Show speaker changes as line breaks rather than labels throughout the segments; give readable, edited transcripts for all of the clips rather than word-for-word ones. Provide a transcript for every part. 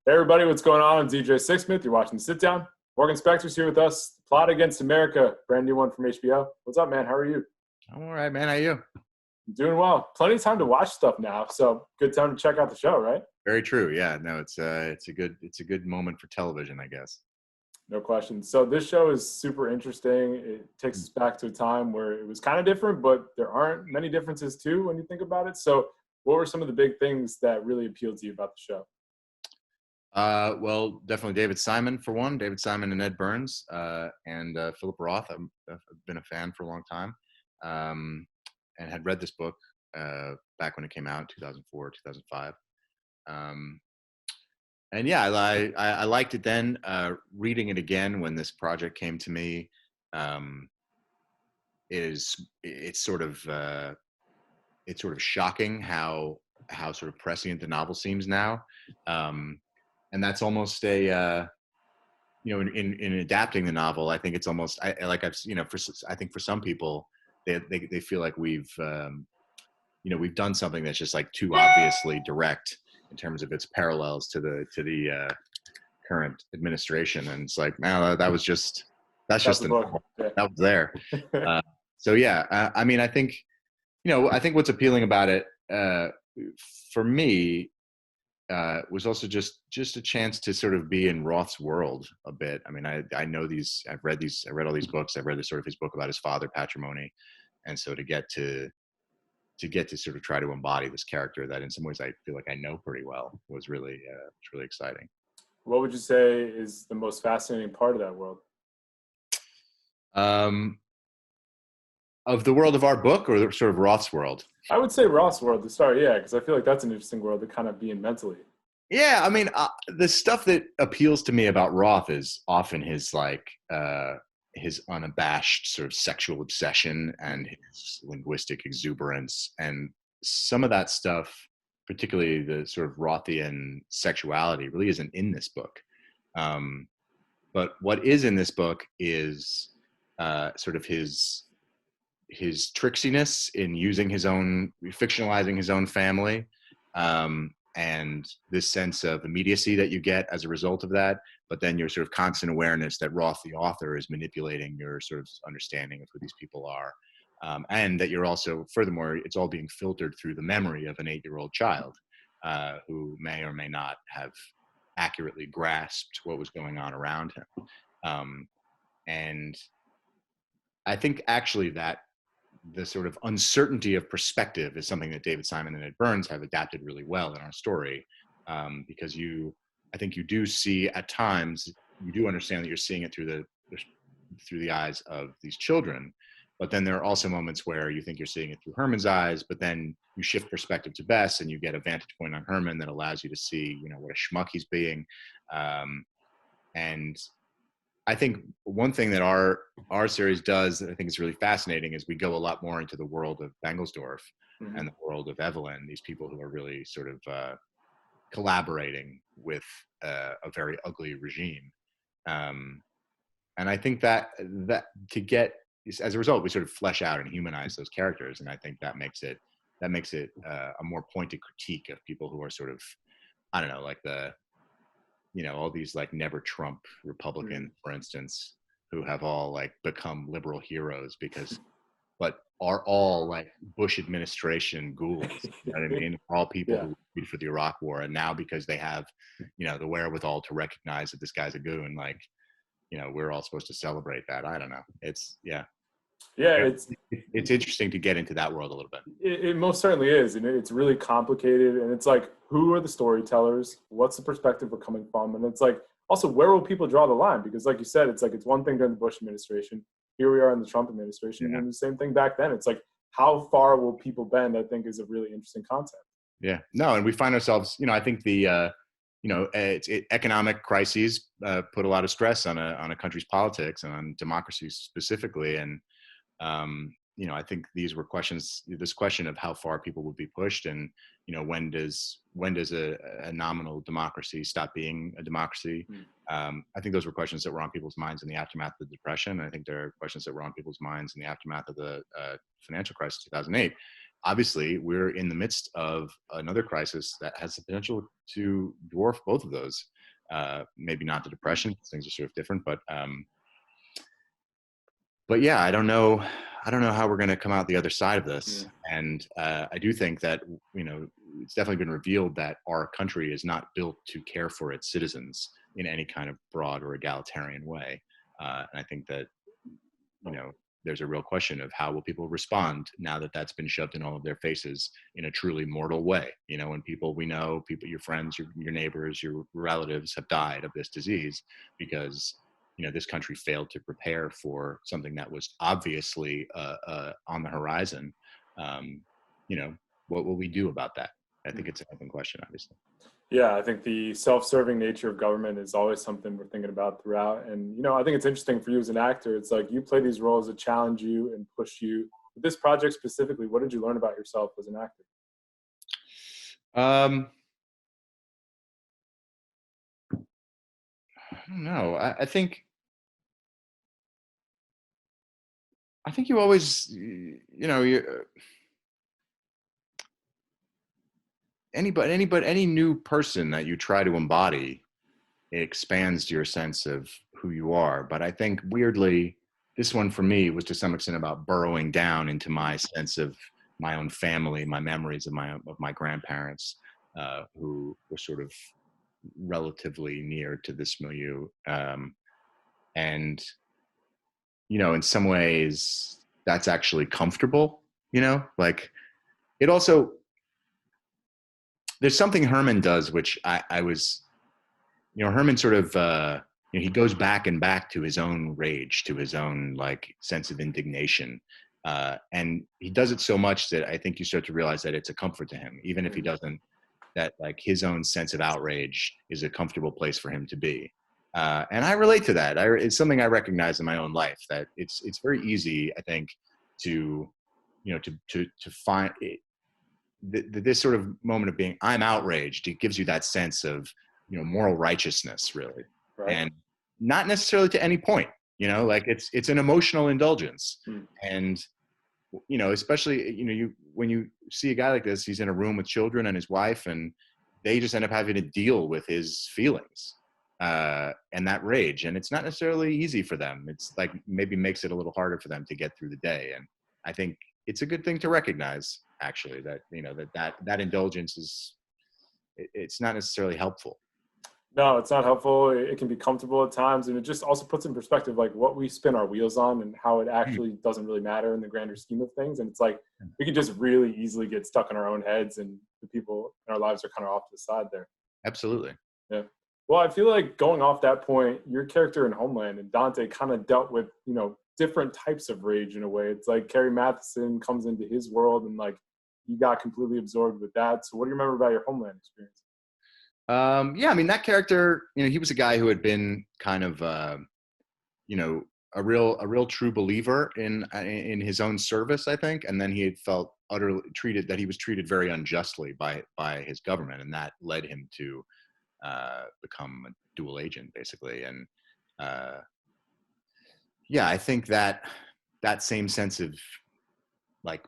Hey everybody, what's going on? I'm DJ Sixsmith. You're watching The Sit Down. Morgan Spector's here with us. Plot Against America, brand new one from HBO. What's up, man? How are you?
I'm all right, man. How are you?
Doing well. Plenty of time to watch stuff now, so good time to check out the show, right?
Very true. Yeah, no, it's a good moment for television, I guess.
No question. So this show is super interesting. It takes us back to a time where it was kind of different, but there aren't many differences too when you think about it. So what were some of the big things that really appealed to you about the show?
Well, definitely David Simon for one. David Simon and Ed Burns, and Philip Roth. I've been a fan for a long time, and had read this book back when it came out in 2004, 2005. And yeah, I liked it then. Reading it again when this project came to me, it's sort of shocking how sort of prescient the novel seems now. And that's almost a in adapting the novel, I think it's almost I think for some people they feel like we've done something that's just like too obviously direct in terms of its parallels to the current administration, and it's like, no, that's just the novel. That was there. So yeah, I mean, I think what's appealing about it for me was also just a chance to sort of be in Roth's world a bit. I mean, I know these, I read all these books. I've read his book about his father, Patrimony, and so to get to sort of try to embody this character that in some ways I feel like I know pretty well was really exciting.
What would you say is the most fascinating part of that world?
Of the world of our book, or the sort of Roth's world?
I would say Roth's World to start, yeah, because I feel like that's an interesting world to kind of be in mentally.
Yeah, I mean, the stuff that appeals to me about Roth is often his his unabashed sort of sexual obsession and his linguistic exuberance, and some of that stuff, particularly the sort of Rothian sexuality, really isn't in this book. But what is in this book is sort of his tricksiness in fictionalizing his own family, and this sense of immediacy that you get as a result of that, but then your sort of constant awareness that Roth, the author, is manipulating your sort of understanding of who these people are, and that you're also, furthermore, it's all being filtered through the memory of an 8-year-old child who may or may not have accurately grasped what was going on around him. And I think actually that the sort of uncertainty of perspective is something that David Simon and Ed Burns have adapted really well in our story, because I think you do see at times, you do understand that you're seeing it through the eyes of these children, but then there are also moments where you think you're seeing it through Herman's eyes, but then you shift perspective to Bess and you get a vantage point on Herman that allows you to see, what a schmuck he's being. And I think one thing that our series does that I think is really fascinating is we go a lot more into the world of Bengelsdorf and the world of Evelyn, these people who are really sort of collaborating with a very ugly regime. And I think that to get, as a result, we sort of flesh out and humanize those characters. And I think that makes it a more pointed critique of people who are sort of, I don't know, like all these like never Trump Republicans, for instance, who have all like become liberal heroes but are all like Bush administration ghouls. You know what I mean? All people who fought for the Iraq War, and now because they have, the wherewithal to recognize that this guy's a goon, like, we're all supposed to celebrate that. I don't know. It's interesting to get into that world a little bit.
It most certainly is, and it's really complicated. And it's like, who are the storytellers? What's the perspective we're coming from? And it's like, also, where will people draw the line? Because, like you said, it's like it's one thing during the Bush administration. Here we are in the Trump administration, and the same thing back then. It's like, how far will people bend? I think is a really interesting concept.
Yeah, no, and we find ourselves. I think the economic crises put a lot of stress on a country's politics and on democracy specifically, and I think these were this question of how far people would be pushed, and when does a nominal democracy stop being a democracy? I think those were questions that were on people's minds in the aftermath of the Depression. I think there are questions that were on people's minds in the aftermath of the financial crisis, 2008. obviously we're in the midst of another crisis that has the potential to dwarf both of those. Maybe not the depression, things are sort of different, but yeah, I don't know how we're going to come out the other side of this. And I do think that, it's definitely been revealed that our country is not built to care for its citizens in any kind of broad or egalitarian way. And I think that, there's a real question of how will people respond now that that's been shoved in all of their faces in a truly mortal way. When people we know, people, your friends, your neighbors, your relatives have died of this disease because this country failed to prepare for something that was obviously on the horizon. What will we do about that? I think it's an open question, obviously.
Yeah, I think the self-serving nature of government is always something we're thinking about throughout. And, I think it's interesting for you as an actor. It's like you play these roles that challenge you and push you. With this project specifically, what did you learn about yourself as an actor?
I don't know. I think you always, any new person that you try to embody, it expands your sense of who you are. But I think weirdly, this one for me was to some extent about burrowing down into my sense of my own family, my memories of my grandparents, who were sort of relatively near to this milieu. And, in some ways that's actually comfortable, like it also, there's something Herman does, which I was, Herman sort of, he goes back to his own rage, to his own like sense of indignation. And he does it so much that I think you start to realize that it's a comfort to him, even if he doesn't, that like his own sense of outrage is a comfortable place for him to be. And I relate to that. It's something I recognize in my own life, that it's very easy, I think, to find it, this sort of moment of being, I'm outraged. It gives you that sense of, moral righteousness, really,
Right.
and not necessarily to any point. Like it's an emotional indulgence, and especially when you see a guy like this, he's in a room with children and his wife, and they just end up having to deal with his feelings and that rage, and it's not necessarily easy for them. It's like maybe makes it a little harder for them to get through the day, and I think it's a good thing to recognize, actually, that that indulgence is, it's not necessarily helpful.
No, it's not helpful. It can be comfortable at times, and it just also puts in perspective like what we spin our wheels on and how it actually doesn't really matter in the grander scheme of things. And it's like we can just really easily get stuck in our own heads, and the people in our lives are kind of off to the side there.
Absolutely.
Yeah. Well, I feel like going off that point, your character in Homeland and Dante kind of dealt with, different types of rage in a way. It's like Carrie Matheson comes into his world and like you got completely absorbed with that. So what do you remember about your Homeland experience?
Yeah, I mean, that character, he was a guy who had been kind of, a real true believer in his own service, I think. And then he had felt he was treated very unjustly by his government. And that led him to become a dual agent, basically. And yeah, I think that same sense of like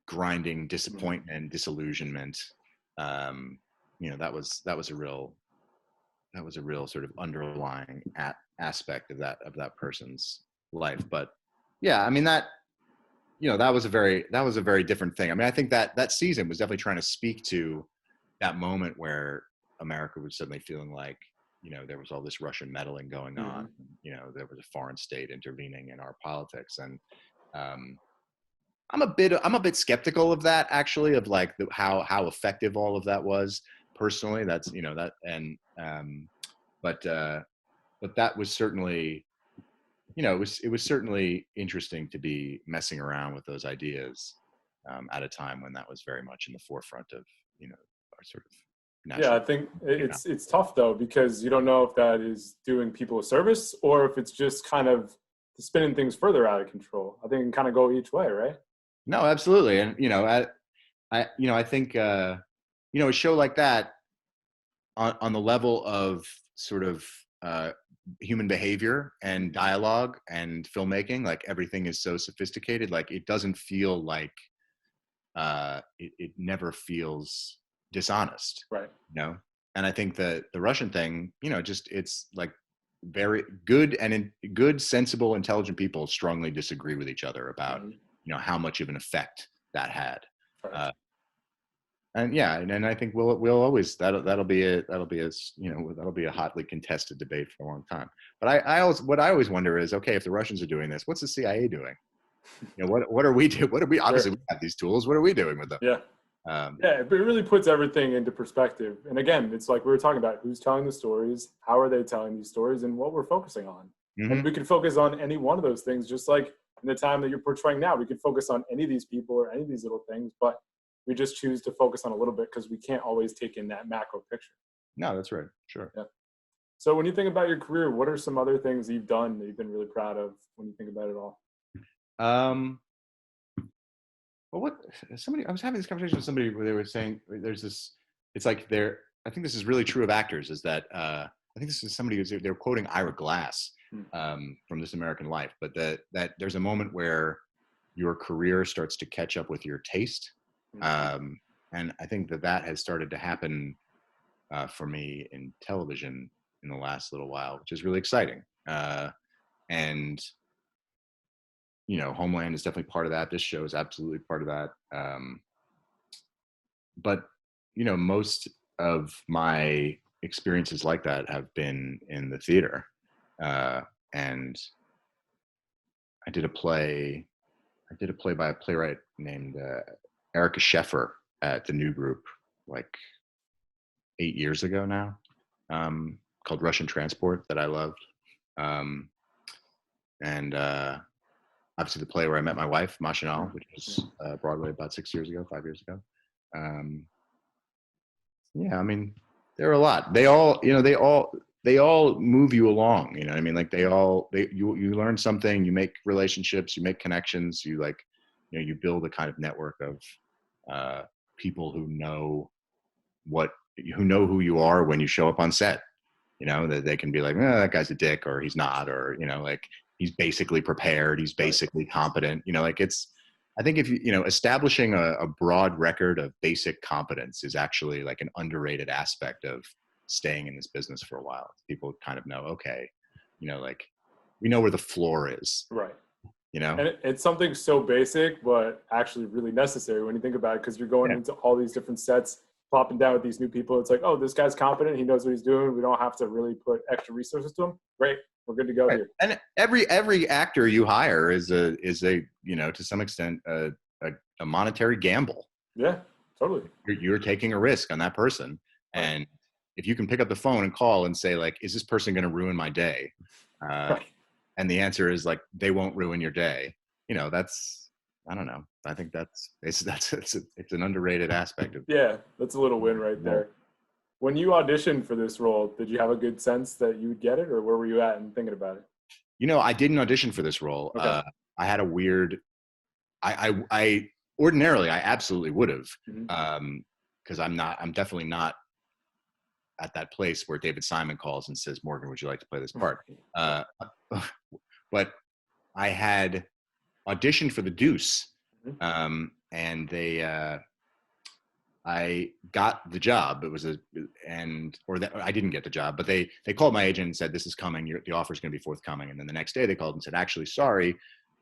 grinding disappointment, disillusionment, that was a real sort of underlying aspect of that person's life. But yeah, I mean, that was a very different thing. I mean, I think that season was definitely trying to speak to that moment where America was suddenly feeling like, there was all this Russian meddling going on. There was a foreign state intervening in our politics, and I'm a bit skeptical of that, actually, of like how effective all of that was. Personally, that's that, and but that was certainly, it was certainly interesting to be messing around with those ideas at a time when that was very much in the forefront of our sort of national.
Yeah, I think it's tough though, because you don't know if that is doing people a service or if it's just kind of spinning things further out of control. I think it can kind of go each way, right?
No, absolutely, and I think a show like that on the level of sort of human behavior and dialogue and filmmaking, like everything is so sophisticated, like it doesn't feel like it never feels dishonest,
Right.
you know. And I think that the Russian thing, you know, just it's like very good good, sensible, intelligent people strongly disagree with each other about,
Mhm.
you know, how much of an effect that had.
Right.
Uh, and yeah, and I think we'll always that'll be a you know, that'll be a hotly contested debate for a long time. But what I always wonder is, okay, if the Russians are doing this, what's the CIA doing? You know, what are we doing? What are we, obviously
Sure.
we have these tools. What are we doing with them?
Yeah.
Um,
Yeah, but it really puts everything into perspective. And again, it's like we were talking about who's telling the stories, how are they telling these stories, and what we're focusing on. And
mhm.
we can focus on any one of those things, just like in the time that you're portraying now. We could focus on any of these people or any of these little things, but we just choose to focus on a little bit because we can't always take in that macro picture.
No, that's right. Sure.
Yeah. So when you think about your career, what are some other things you've done that you've been really proud of when you think about it all?
Um, well, what somebody I was having this conversation with somebody where they were saying there's this. It's like there. I think this is really true of actors. Is that I think this is somebody who's they were quoting Ira Glass
Hmm.
from This American Life, but that there's a moment where your career starts to catch up with your taste,
Hmm.
and I think that has started to happen for me in television in the last little while, which is really exciting. And you know, Homeland is definitely part of that. This show is absolutely part of that. But you know, most of my experiences like that have been in the theater, uh, and I did a play. I did a play by a playwright named Erica Sheffer at the New Group, like 8 years ago now, called Russian Transport, that I loved. Um, and obviously the play where I met my wife, Machinal, which was Broadway about 6 years ago, 5 years ago. Um, yeah, I mean, there are a lot. They all, you know, they all move you along. You know what I mean? Like you learn something, you make relationships, you make connections, you like, you know, you build a kind of network of people who know who you are when you show up on set. You know, that they can be like, that guy's a dick, or he's not, or, you know, like he's basically prepared, he's
Right.
basically competent, you know, like I think if you know, establishing a broad record of basic competence is actually like an underrated aspect of staying in this business for a while. People kind of know, okay, you know, like we know where the floor is,
Right.
you know?
And it's something so basic, but actually really necessary when you think about it, because you're going
Yeah.
into all these different sets, plopping down with these new people. It's like, oh, this guy's competent. He knows what he's doing. We don't have to really put extra resources to him. Great. We're good to go
Right.
here.
And every actor you hire is a you know, to some extent a monetary gamble.
Yeah, totally.
You're taking a risk on that person,
Right.
and if you can pick up the phone and call and say like, is this person going to ruin my day,
Right.
and the answer is like, they won't ruin your day, you know, that's, I don't know, I think it's an underrated aspect of
Yeah, that's a little win right
well,
there. When you auditioned for this role, did you have a good sense that you would get it, or where were you at in thinking about it?
you know, I didn't audition for this role.
Okay.
I had a weird I ordinarily I absolutely would have,
Mhm.
because I'm definitely not at that place where David Simon calls and says, Morgan, would you like to play this part?
Yeah.
Uh, but I had auditioned for The Deuce,
Mhm.
and I got the job. It was I didn't get the job, but they called my agent and said, this is coming. The offer is going to be forthcoming. And then the next day they called and said, actually, sorry,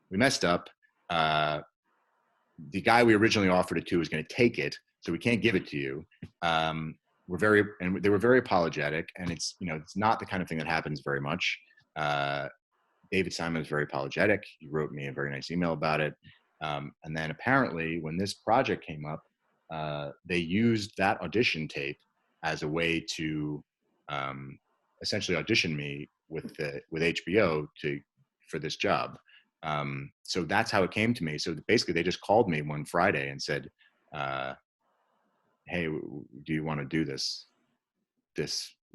we messed up. The guy we originally offered it to is going to take it, so we can't give it to you. They were very apologetic, and it's, you know, it's not the kind of thing that happens very much. David Simon was very apologetic. He wrote me a very nice email about it. And then apparently when this project came up, they used that audition tape as a way to essentially audition me with HBO for this job. So that's how it came to me. So basically they just called me one Friday and said, uh, hey, do you want to do this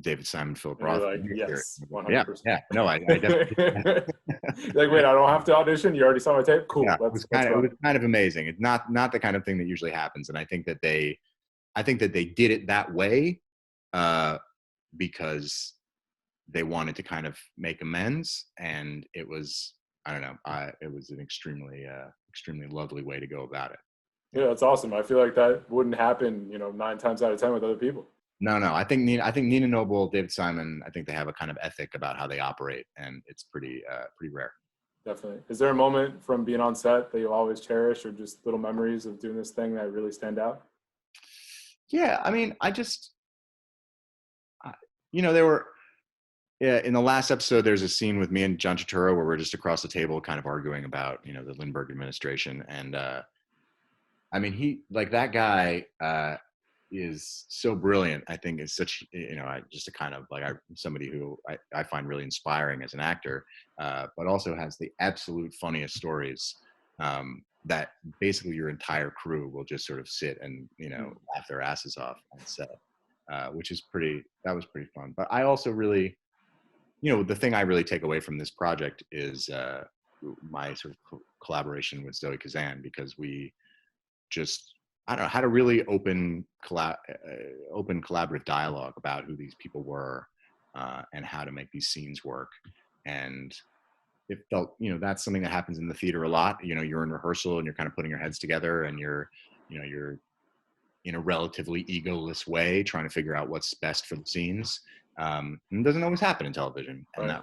David Simon Philip
And you're
Roth?
like, yes,
Yeah,
100%.
yeah. No, I definitely.
Like, wait, I don't have to audition. You already saw my tape. Cool.
Yeah,
Let's
it
run
was
it.
kind of amazing. It's not the kind of thing that usually happens, and I think that they did it that way uh, because they wanted to kind of make amends, and it was, I don't know, it was an extremely extremely lovely way to go about it.
Yeah, that's awesome. I feel like that wouldn't happen, 9 times out of 10 with other people.
No, no. I think Nina Noble, David Simon, I think they have a kind of ethic about how they operate, and it's pretty rare.
Definitely. Is there a moment from being on set that you'll always cherish, or just little memories of doing this thing that really stand out?
Yeah, I mean, there were, yeah, in the last episode, there's a scene with me and John Turturro where we're just across the table kind of arguing about, the Lindbergh administration. And I mean, that guy is so brilliant. I think is such, just a kind of somebody who I find really inspiring as an actor, but also has the absolute funniest stories that basically your entire crew will just sort of sit and, laugh their asses off on set, which is that was pretty fun. But I also really, the thing I really take away from this project is my sort of collaboration with Zoe Kazan, because we just, I don't know, had a really open collaborative dialogue about who these people were and how to make these scenes work. And it felt, that's something that happens in the theater a lot. You're in rehearsal and you're kind of putting your heads together, and you're in a relatively egoless way trying to figure out what's best for the scenes. And it doesn't always happen in television.
Right.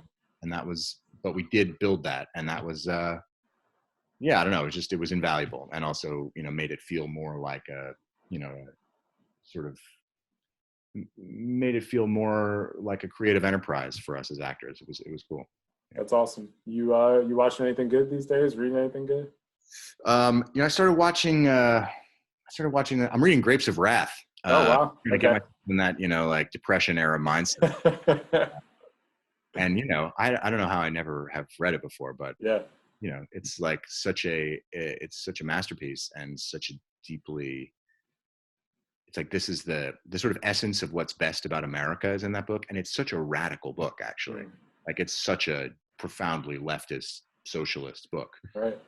But we did build that, and that was, yeah, I don't know. It was invaluable, and also, made it feel more like made it feel more like a creative enterprise for us as actors. It was cool.
That's awesome. You watching anything good these days? Reading anything good?
I started watching. I'm reading Grapes of Wrath.
Oh wow!
I get myself in that depression era mindset. And I don't know how I never have read it before, but
yeah,
it's like such a masterpiece, and such a deeply. It's like this is the sort of essence of what's best about America is in that book, and it's such a radical book, actually. Like, it's such a profoundly leftist socialist book.
Right.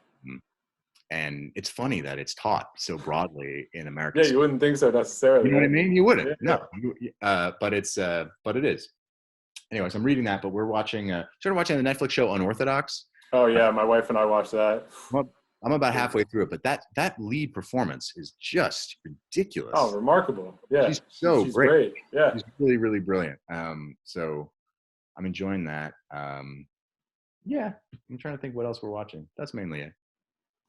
And it's funny that it's taught so broadly in America.
Yeah, you wouldn't think so necessarily.
You know what I mean? You wouldn't.
Yeah.
No. But it is. Anyways, I'm reading that, but we're started watching the Netflix show Unorthodox.
Oh yeah, my wife and I watched that.
I'm about halfway through it, but that lead performance is just ridiculous.
Oh, remarkable. Yeah.
She's
great. Yeah.
She's really, really brilliant. So I'm enjoying that. Yeah, I'm trying to think what else we're watching. That's mainly it.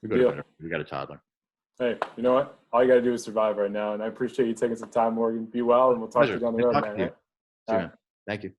We got a toddler.
Hey, you know what? All you got to do is survive right now. And I appreciate you taking some time, Morgan. Be well, and we'll talk to you down the road, man.
Thank you.